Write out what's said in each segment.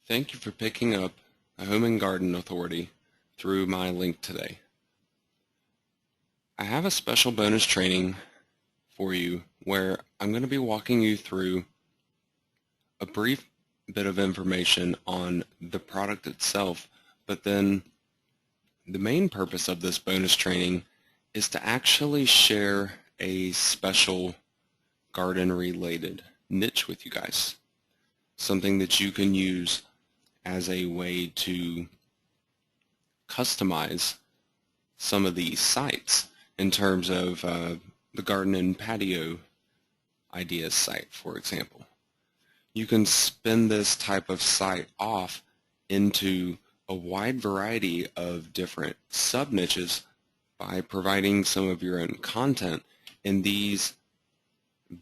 Thank you for picking up a Home and Garden Authority through my link today. I have a special bonus training for you where I'm going to be walking you through a brief bit of information on the product itself, but then the main purpose of this bonus training is to actually share a special garden-related niche with you guys, something that you can use as a way to customize some of these sites in terms of the garden and patio ideas site, for example. You can spin this type of site off into a wide variety of different sub-niches by providing some of your own content, and these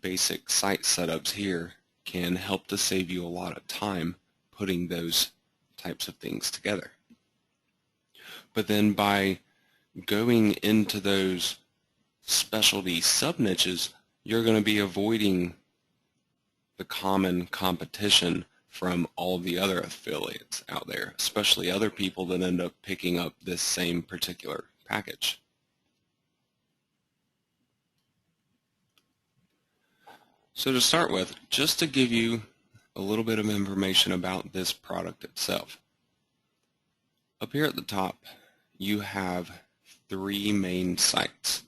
basic site setups here can help to save you a lot of time putting those types of things together. But then by going into those specialty sub-niches, you're going to be avoiding the common competition from all the other affiliates out there, especially other people that end up picking up this same particular package. So to start with, just to give you a little bit of information about this product itself. Up here at the top, you have 3 main sites.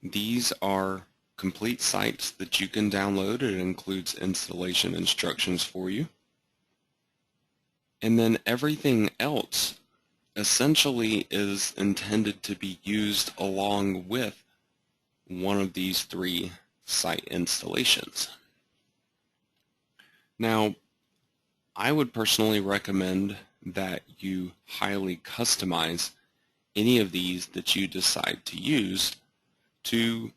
These are complete sites that you can download. It includes installation instructions for you. And then everything else essentially is intended to be used along with one of these 3 site installations. Now, I would personally recommend that you highly customize any of these that you decide to use to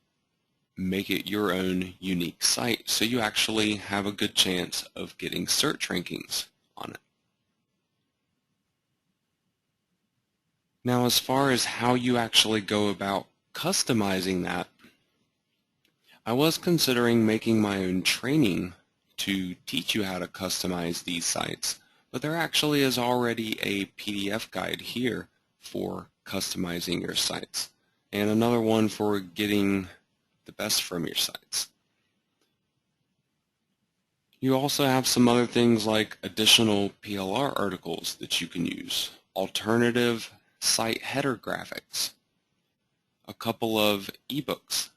make it your own unique site, so you actually have a good chance of getting search rankings on it. Now, as far as how you actually go about customizing that, I was considering making my own training to teach you how to customize these sites, but there actually is already a PDF guide here for customizing your sites, and another one for getting the best from your sites. You also have some other things like additional PLR articles that you can use, alternative site header graphics, a couple of ebooks.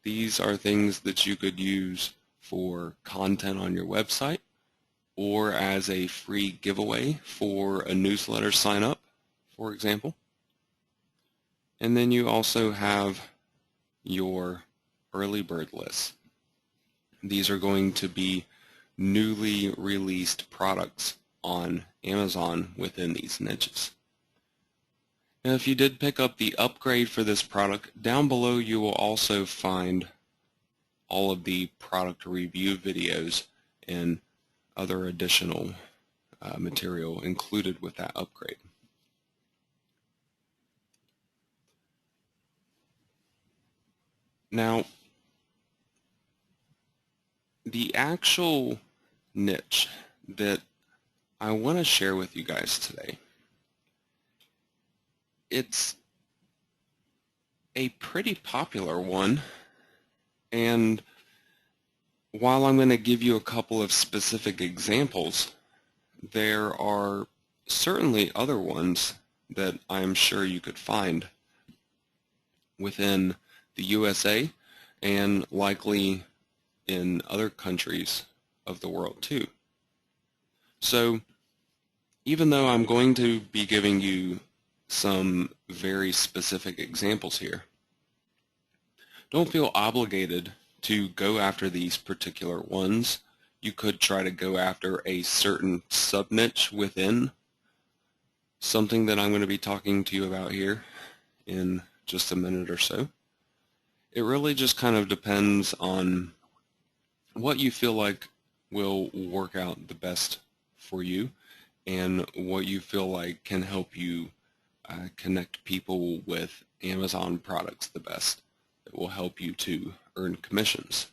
These are things that you could use for content on your website or as a free giveaway for a newsletter sign up, for example. And then you also have your early bird lists. These are going to be newly released products on Amazon within these niches. Now, if you did pick up the upgrade for this product, down below you will also find all of the product review videos and other additional material included with that upgrade. Now, the actual niche that I want to share with you guys today, it's a pretty popular one, and while I'm going to give you a couple of specific examples, there are certainly other ones that I'm sure you could find within the USA and likely in other countries of the world too. So even though I'm going to be giving you some very specific examples here, don't feel obligated to go after these particular ones. You could try to go after a certain sub-niche within something that I'm going to be talking to you about here in just a minute or so. It really just kind of depends on what you feel like will work out the best for you and what you feel like can help you connect people with Amazon products the best, that will help you to earn commissions.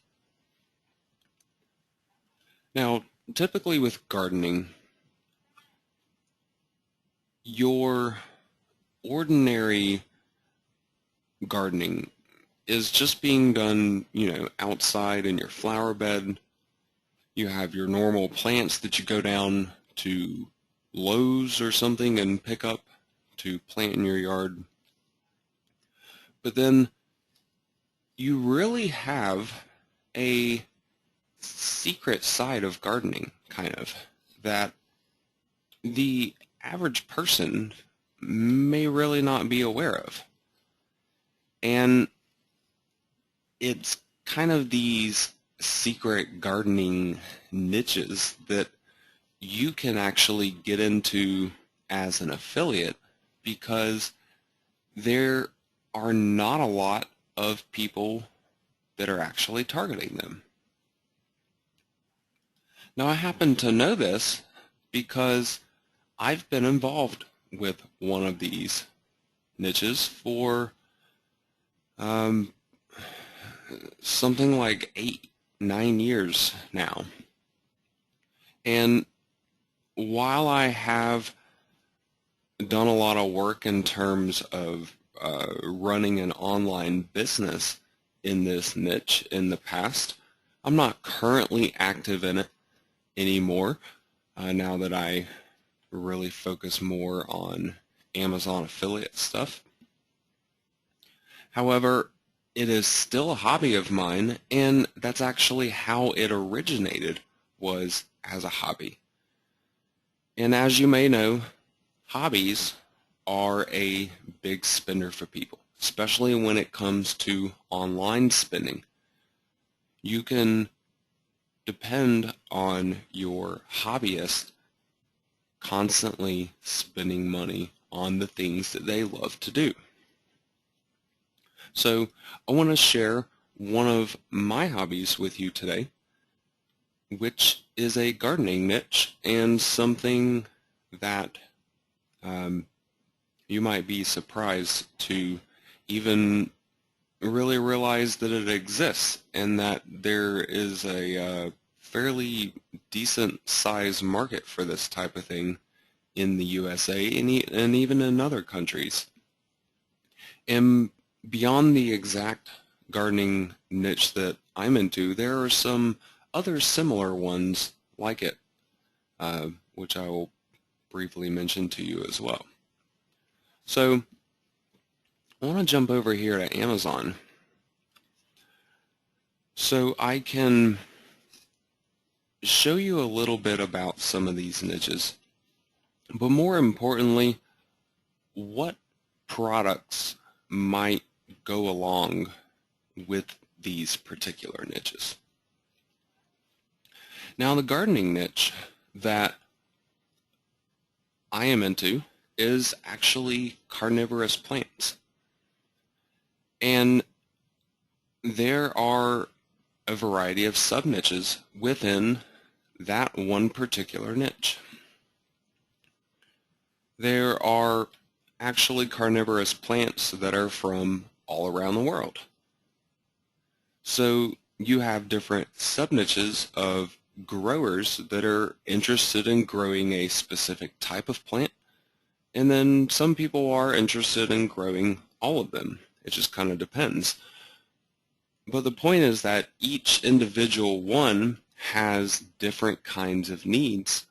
Now, typically with gardening, your ordinary gardening is just being done, outside in your flower bed. You have your normal plants that you go down to Lowe's or something and pick up to plant in your yard. But then you really have a secret side of gardening, kind of, that the average person may really not be aware of. And it's kind of these secret gardening niches that you can actually get into as an affiliate, because there are not a lot of people that are actually targeting them. Now, I happen to know this because I've been involved with one of these niches for something like 8-9 years now. And while I have done a lot of work in terms of running an online business in this niche in the past, I'm not currently active in it anymore, now that I really focus more on Amazon affiliate stuff. However, it is still a hobby of mine, and that's actually how it originated, was as a hobby. And as you may know, hobbies are a big spender for people, especially when it comes to online spending. You can depend on your hobbyist constantly spending money on the things that they love to do. So I want to share one of my hobbies with you today, which is a gardening niche, and something that you might be surprised to even really realize that it exists, and that there is a fairly decent size market for this type of thing in the USA and even in other countries. And beyond the exact gardening niche that I'm into, there are some other similar ones like it, which I will briefly mention to you as well. So I want to jump over here to Amazon so I can show you a little bit about some of these niches, but more importantly, what products might go along with these particular niches. Now, the gardening niche that I am into is actually carnivorous plants. And there are a variety of sub-niches within that one particular niche. There are actually carnivorous plants that are from all around the world. So you have different sub-niches of growers that are interested in growing a specific type of plant, and then some people are interested in growing all of them. It just kind of depends. But the point is that each individual one has different kinds of needs,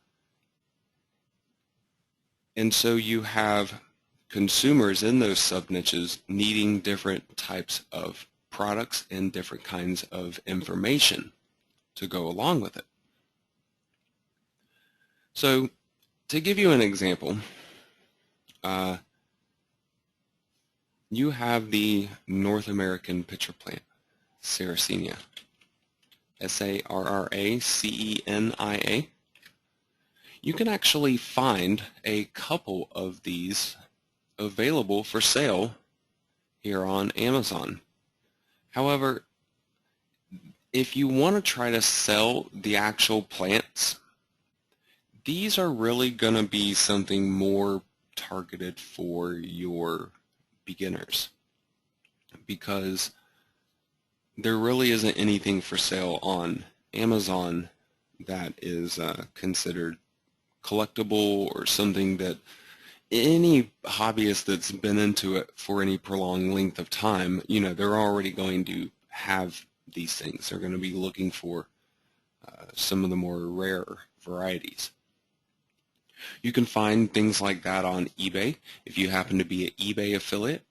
and so you have consumers in those sub-niches needing different types of products and different kinds of information to go along with it. So to give you an example, you have the North American pitcher plant, Sarracenia, S-A-R-R-A-C-E-N-I-A. You can actually find a couple of these available for sale here on Amazon. However, if you want to try to sell the actual plants, these are really going to be something more targeted for your beginners, because there really isn't anything for sale on Amazon that is considered collectible, or something that any hobbyist that's been into it for any prolonged length of time, they're already going to have these things. They're going to be looking for some of the more rare varieties. You can find things like that on eBay. If you happen to be an eBay affiliate,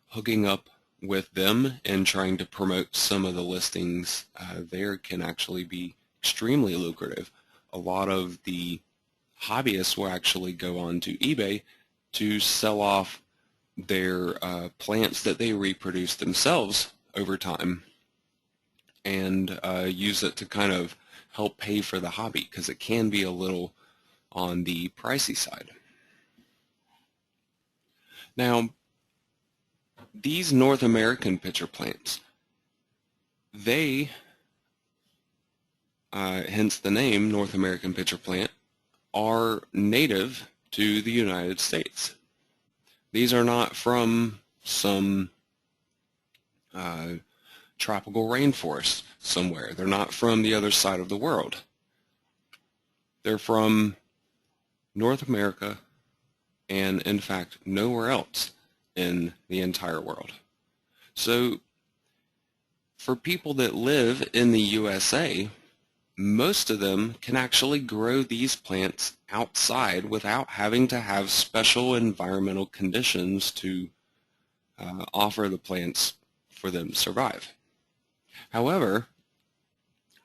hooking up with them and trying to promote some of the listings there can actually be extremely lucrative. A lot of the hobbyists will actually go on to eBay to sell off their plants that they reproduce themselves over time, and use it to kind of help pay for the hobby, because it can be a little on the pricey side. Now, these North American pitcher plants, they, hence the name North American pitcher plant, are native to the United States. These are not from some tropical rainforest somewhere. They're not from the other side of the world. They're from North America, and in fact nowhere else in the entire world. So for people that live in the USA, most of them can actually grow these plants outside without having to have special environmental conditions to offer the plants for them to survive. However,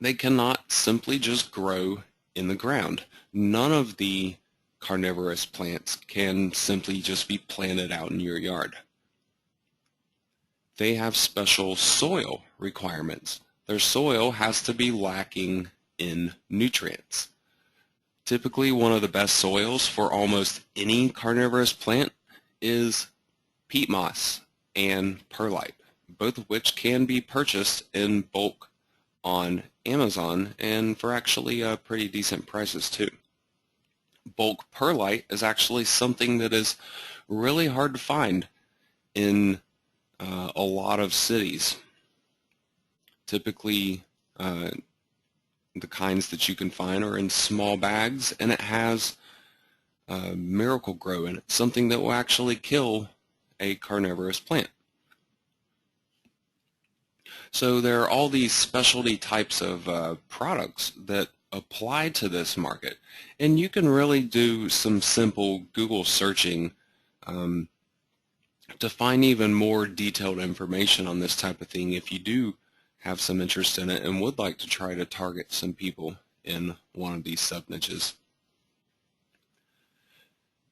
they cannot simply just grow in the ground. None of the carnivorous plants can simply just be planted out in your yard. They have special soil requirements. Their soil has to be lacking in nutrients. Typically, one of the best soils for almost any carnivorous plant is peat moss and perlite, both of which can be purchased in bulk on Amazon, and for actually pretty decent prices too. Bulk perlite is actually something that is really hard to find in a lot of cities. Typically, the kinds that you can find are in small bags, and it has Miracle-Gro in it, something that will actually kill a carnivorous plant. So there are all these specialty types of products that apply to this market, and you can really do some simple Google searching to find even more detailed information on this type of thing if you do have some interest in it and would like to try to target some people in one of these sub-niches.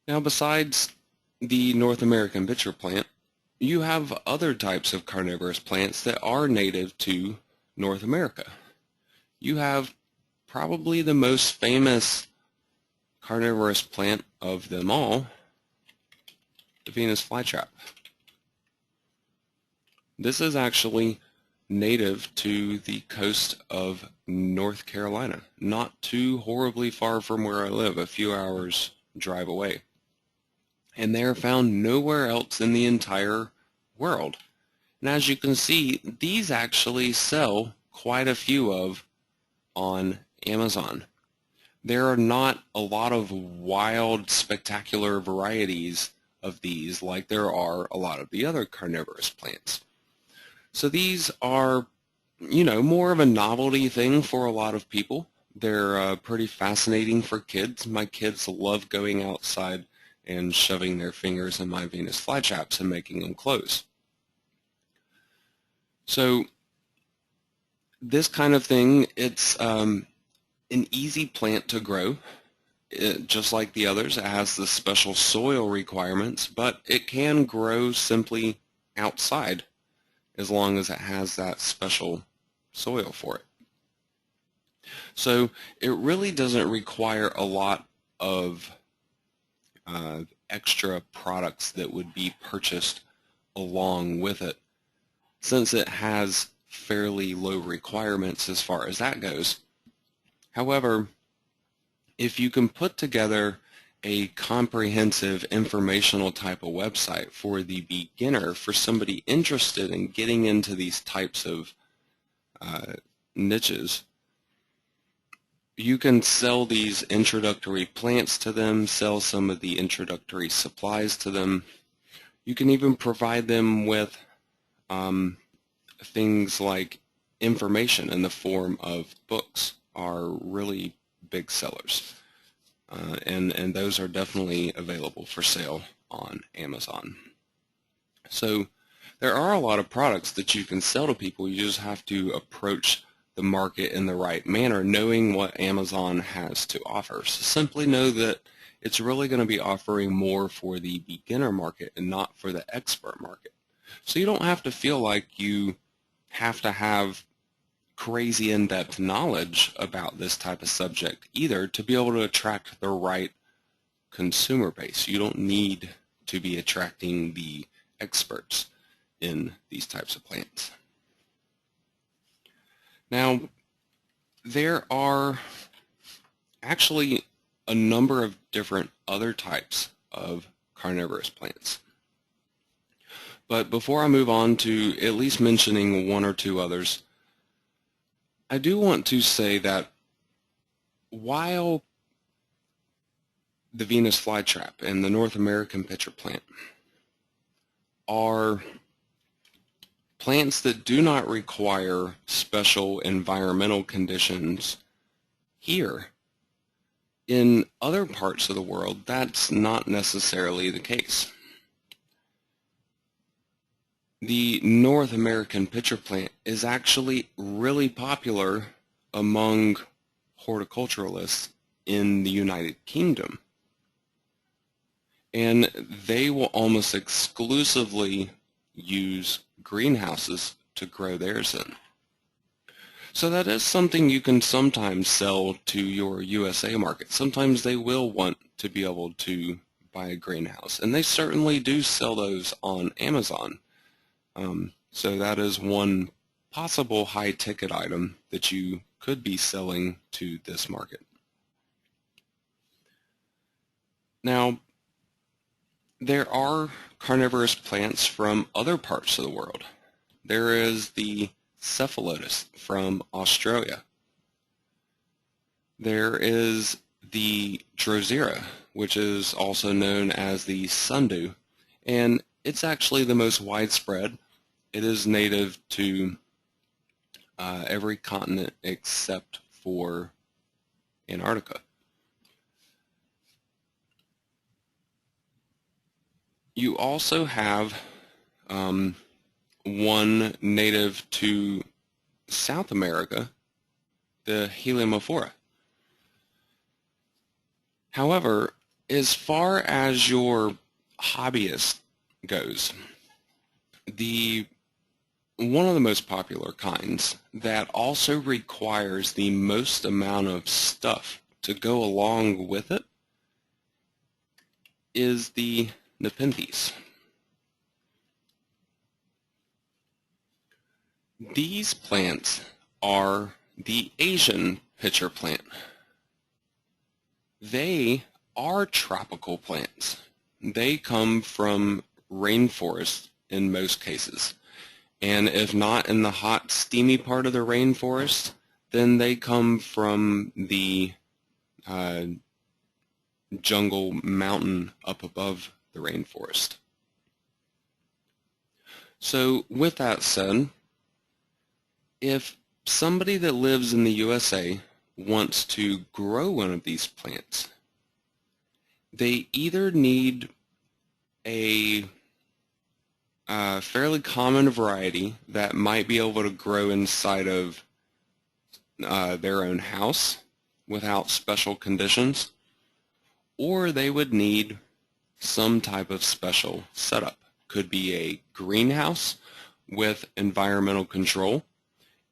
Now, besides the North American pitcher plant, you have other types of carnivorous plants that are native to North America. You have probably the most famous carnivorous plant of them all, the Venus flytrap. This is actually native to the coast of North Carolina, not too horribly far from where I live, a few hours drive away. And they are found nowhere else in the entire world. And as you can see, these actually sell quite a few of on Amazon. There are not a lot of wild, spectacular varieties of these like there are a lot of the other carnivorous plants. So these are, more of a novelty thing for a lot of people. They're pretty fascinating for kids. My kids love going outside and shoving their fingers in my Venus flytraps and making them close. So this kind of thing, it's an easy plant to grow. Just like the others, it has the special soil requirements, but it can grow simply outside as long as it has that special soil for it. So it really doesn't require a lot of extra products that would be purchased along with it, since it has fairly low requirements as far as that goes. However, if you can put together a comprehensive informational type of website for the beginner, for somebody interested in getting into these types of niches, You can sell these introductory plants to them, sell some of the introductory supplies to them. You can even provide them with things like information in the form of books are really big sellers. And those are definitely available for sale on Amazon. So there are a lot of products that you can sell to people. You just have to approach the market in the right manner, knowing what Amazon has to offer. So simply know that it's really going to be offering more for the beginner market and not for the expert market. So you don't have to feel like you have to have crazy in-depth knowledge about this type of subject either to be able to attract the right consumer base. You don't need to be attracting the experts in these types of plants. Now, there are actually a number of different other types of carnivorous plants. But before I move on to at least mentioning one or two others, I do want to say that while the Venus flytrap and the North American pitcher plant are plants that do not require special environmental conditions here, in other parts of the world, that's not necessarily the case. The North American pitcher plant is actually really popular among horticulturalists in the United Kingdom. And they will almost exclusively use greenhouses to grow theirs in. So that is something you can sometimes sell to your USA market. Sometimes they will want to be able to buy a greenhouse, and they certainly do sell those on Amazon. So that is one possible high-ticket item that you could be selling to this market. Now, there are carnivorous plants from other parts of the world. There is the cephalotus from Australia. There is the Drosera, which is also known as the sundew, and it's actually the most widespread. It is native to every continent except for Antarctica. You also have one native to South America, the Heliomophora. However, as far as your hobbyist goes, one of the most popular kinds that also requires the most amount of stuff to go along with it is the Nepenthes. These plants are the Asian pitcher plant. They are tropical plants. They come from rainforests in most cases. And if not in the hot, steamy part of the rainforest, then they come from the jungle mountain up above the rainforest. So with that said, if somebody that lives in the USA wants to grow one of these plants, they either need a fairly common variety that might be able to grow inside of their own house without special conditions, or they would need some type of special setup. Could be a greenhouse with environmental control.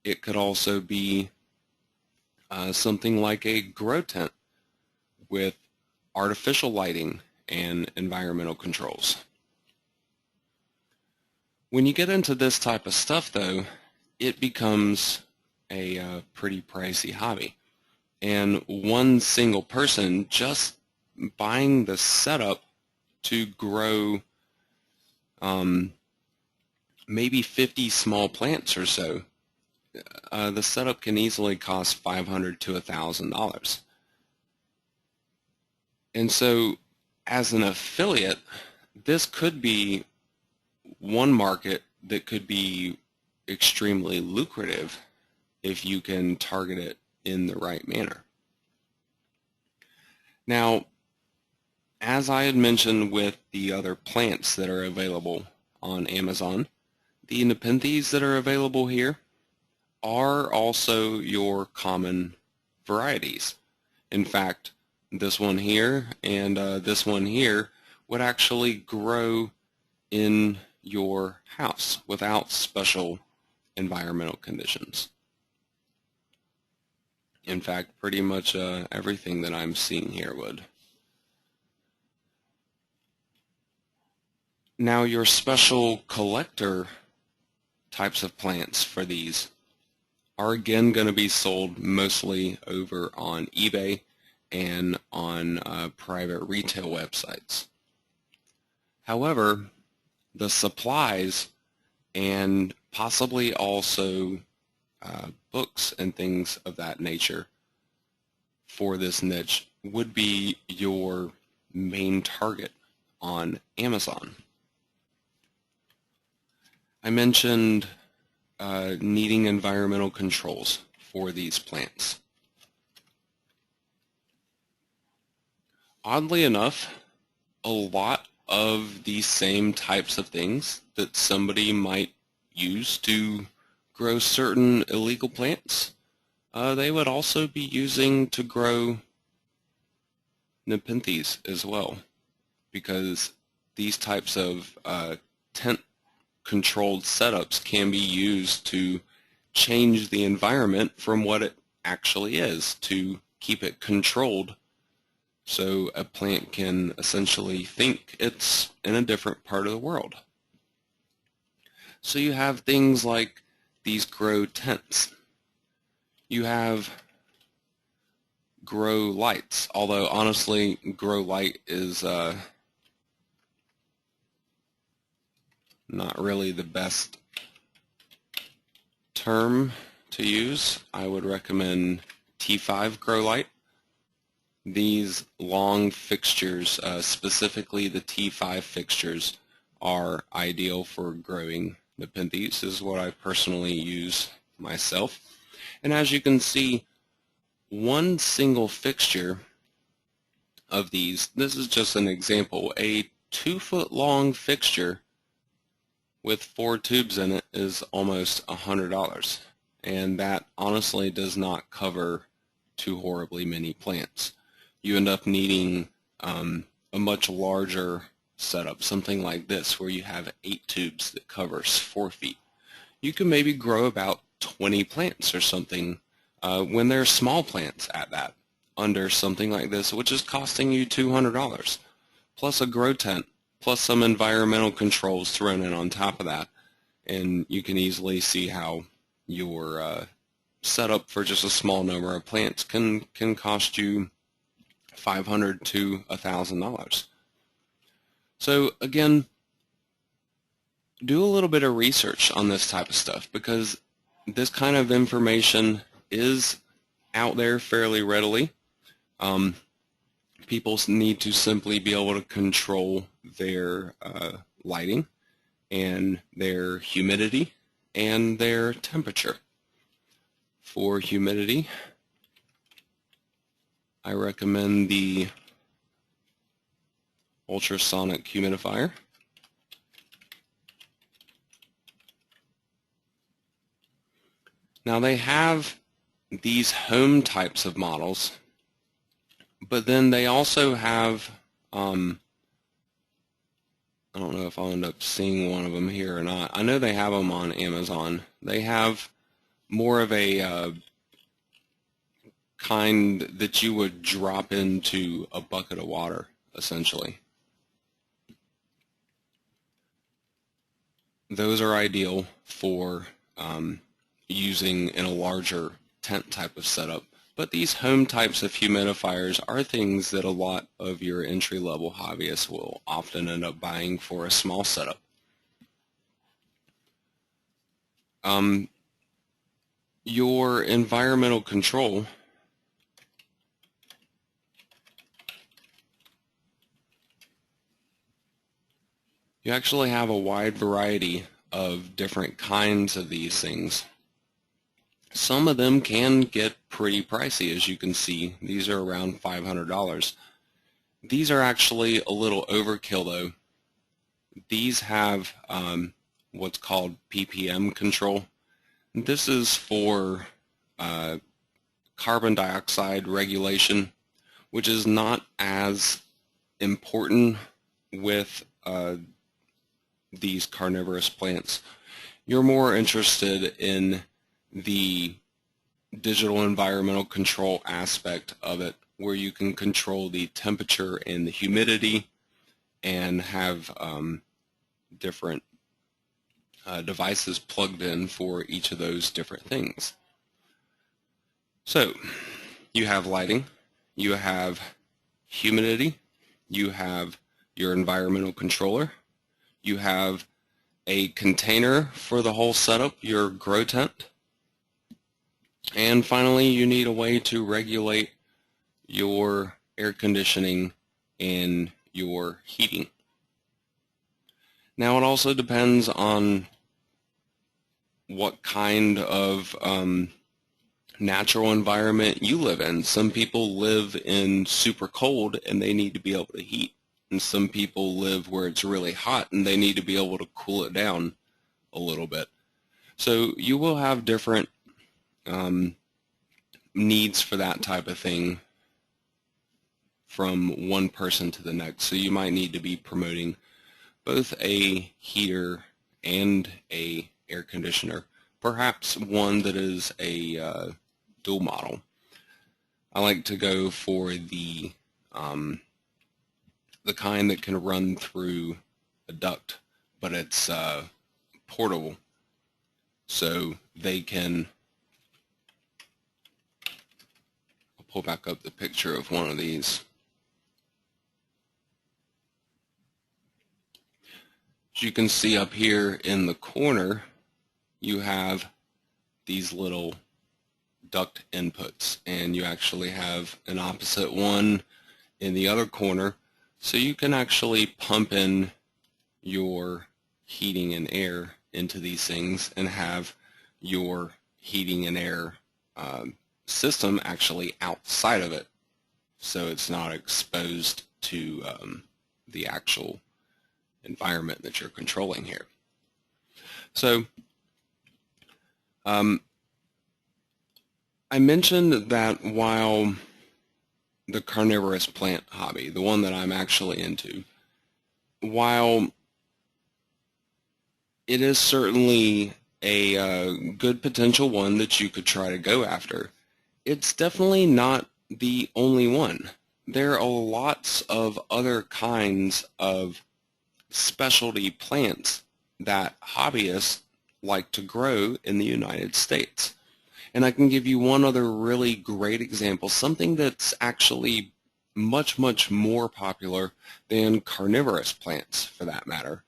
It could also be something like a grow tent with artificial lighting and environmental controls. When you get into this type of stuff, though, it becomes a pretty pricey hobby. And one single person just buying the setup to grow maybe 50 small plants or so the setup can easily cost $500 to $1,000. And so as an affiliate, this could be one market that could be extremely lucrative if you can target it in the right manner. Now, as I had mentioned with the other plants that are available on Amazon, the Nepenthes that are available here are also your common varieties. In fact, this one here and this one here would actually grow in your house without special environmental conditions. In fact, pretty much everything that I'm seeing here would. Now, your special collector types of plants for these are again going to be sold mostly over on eBay and on private retail websites. However, the supplies and possibly also books and things of that nature for this niche would be your main target on Amazon. I mentioned needing environmental controls for these plants. Oddly enough, a lot of these same types of things that somebody might use to grow certain illegal plants, they would also be using to grow Nepenthes as well, because these types of tent controlled setups can be used to change the environment from what it actually is, to keep it controlled so a plant can essentially think it's in a different part of the world. So you have things like these grow tents. You have grow lights, although honestly grow light is not really the best term to use. I would recommend T5 grow light. These long fixtures, specifically the T5 fixtures, are ideal for growing Nepenthes. This is what I personally use myself. And as you can see, one single fixture of these, this is just an example, a 2-foot long fixture with 4 tubes in it is almost $100, and that honestly does not cover too horribly many plants. You end up needing a much larger setup, something like this, where you have 8 tubes that covers 4 feet. You can maybe grow about 20 plants or something when they're small plants at that, under something like this, which is costing you $200, plus a grow tent, plus some environmental controls thrown in on top of that. And you can easily see how your setup for just a small number of plants can cost you $500 to $1,000. So again, do a little bit of research on this type of stuff, because this kind of information is out there fairly readily. People need to simply be able to control their lighting and their humidity and their temperature. For humidity, I recommend the ultrasonic humidifier. Now they have these home types of models, but then they also have, I don't know if I'll end up seeing one of them here or not. I know they have them on Amazon. They have more of a kind that you would drop into a bucket of water, essentially. Those are ideal for using in a larger tent type of setup. But these home types of humidifiers are things that a lot of your entry-level hobbyists will often end up buying for a small setup. your environmental control, you actually have a wide variety of different kinds of these things. Some of them can get pretty pricey, as you can see. These are around $500. These are actually a little overkill though. These have what's called ppm control. This is for carbon dioxide regulation, which is not as important with these carnivorous plants. You're more interested in the digital environmental control aspect of it, where you can control the temperature and the humidity and have different devices plugged in for each of those different things. So you have lighting, you have humidity, you have your environmental controller, you have a container for the whole setup, your grow tent, and finally you need a way to regulate your air conditioning and your heating. Now it also depends on what kind of natural environment you live in. Some people live in super cold and they need to be able to heat. And some people live where it's really hot and they need to be able to cool it down a little bit. So you will have different needs for that type of thing from one person to the next. So you might need to be promoting both a heater and a air conditioner, perhaps one that is a dual model. I like to go for the kind that can run through a duct, but it's portable, so they can. I'll pull back up the picture of one of these. As you can see up here in the corner, you have these little duct inputs, and you actually have an opposite one in the other corner, so you can actually pump in your heating and air into these things and have your heating and air system actually outside of it, so it's not exposed to the actual environment that you're controlling here. So I mentioned that while the carnivorous plant hobby, the one that I'm actually into, while it is certainly a good potential one that you could try to go after, it's definitely not the only one. There are lots of other kinds of specialty plants that hobbyists like to grow in the United States. And I can give you one other really great example, something that's actually much, much more popular than carnivorous plants for that matter,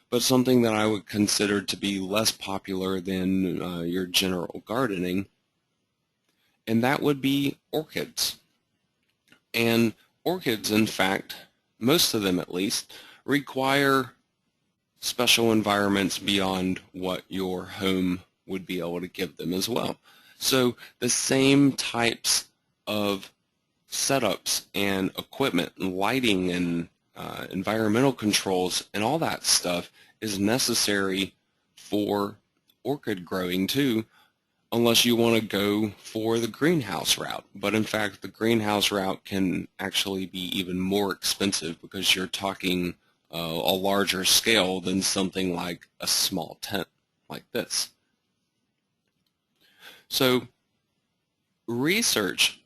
but something that I would consider to be less popular than your general gardening, and that would be orchids. And orchids, in fact, most of them at least, require special environments beyond what your home would be able to give them as well. So the same types of setups and equipment and lighting and environmental controls and all that stuff is necessary for orchid growing too, unless you want to go for the greenhouse route. But in fact, the greenhouse route can actually be even more expensive because you're talking a larger scale than something like a small tent like this. So research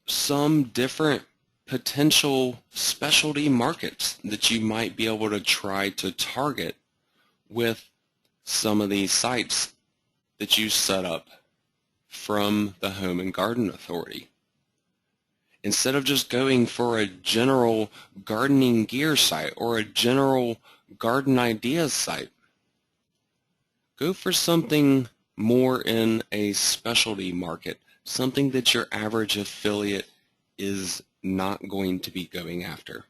some different potential specialty markets that you might be able to try to target with some of these sites that you set up from the Home and Garden Authority. Instead of just going for a general gardening gear site or a general garden ideas site, go for something more in a specialty market, something that your average affiliate is not going to be going after.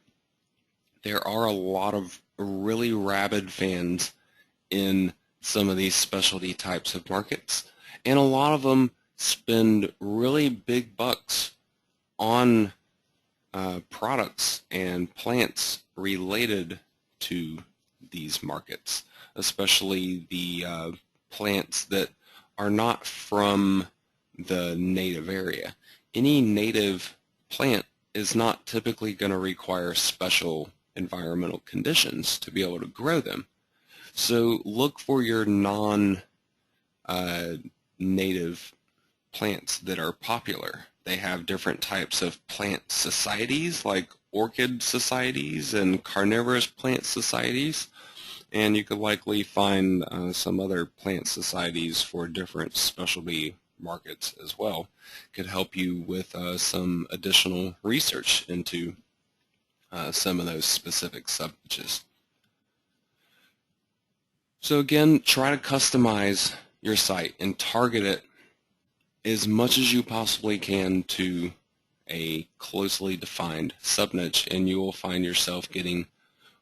There are a lot of really rabid fans in some of these specialty types of markets, and a lot of them spend really big bucks on products and plants related to these markets, especially the plants that are not from the native area. Any native plant is not typically going to require special environmental conditions to be able to grow them. So look for your non-native plants that are popular. They have different types of plant societies, like orchid societies and carnivorous plant societies, and you could likely find some other plant societies for different specialty markets as well. Could help you with some additional research into some of those specific subniches. So again, try to customize your site and target it as much as you possibly can to a closely defined subniche, and you will find yourself getting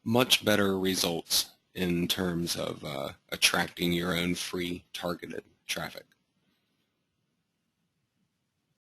much better results in terms of attracting your own free targeted traffic.